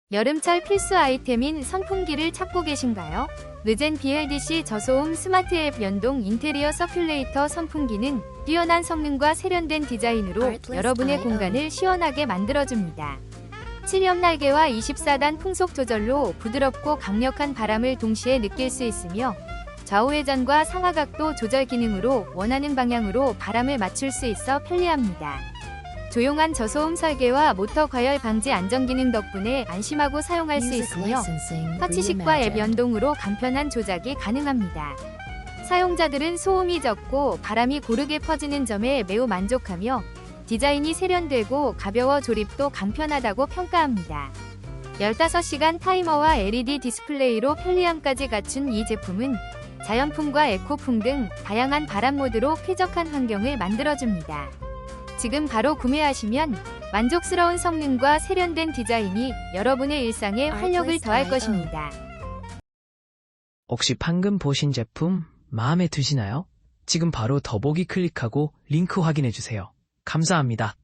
여름철 필수 아이템인 선풍기를 찾고 계신가요? 르젠 BLDC 저소음 스마트 앱 연동 인테리어 서큘레이터 선풍기는 뛰어난 성능과 세련된 디자인으로 여러분의 공간을 시원하게 만들어줍니다. 7엽 날개와 24단 풍속 조절로 부드럽고 강력한 바람을 동시에 느낄 수 있으며 좌우회전과 상하각도 조절 기능으로 원하는 방향으로 바람을 맞출 수 있어 편리합니다. 조용한 저소음 설계와 모터 과열 방지 안전 기능 덕분에 안심하고 사용할 수 있으며 터치식과 앱 연동으로 간편한 조작이 가능합니다. 사용자들은 소음이 적고 바람이 고르게 퍼지는 점에 매우 만족하며 디자인이 세련되고 가벼워 조립도 간편하다고 평가합니다. 15시간 타이머와 LED 디스플레이로 편리함까지 갖춘 이 제품은 자연풍과 에코풍 등 다양한 바람 모드로 쾌적한 환경을 만들어줍니다. 지금 바로 구매하시면 만족스러운 성능과 세련된 디자인이 여러분의 일상에 활력을 더할 것입니다. 혹시 방금 보신 제품 마음에 드시나요? 지금 바로 더보기 클릭하고 링크 확인해주세요. 감사합니다.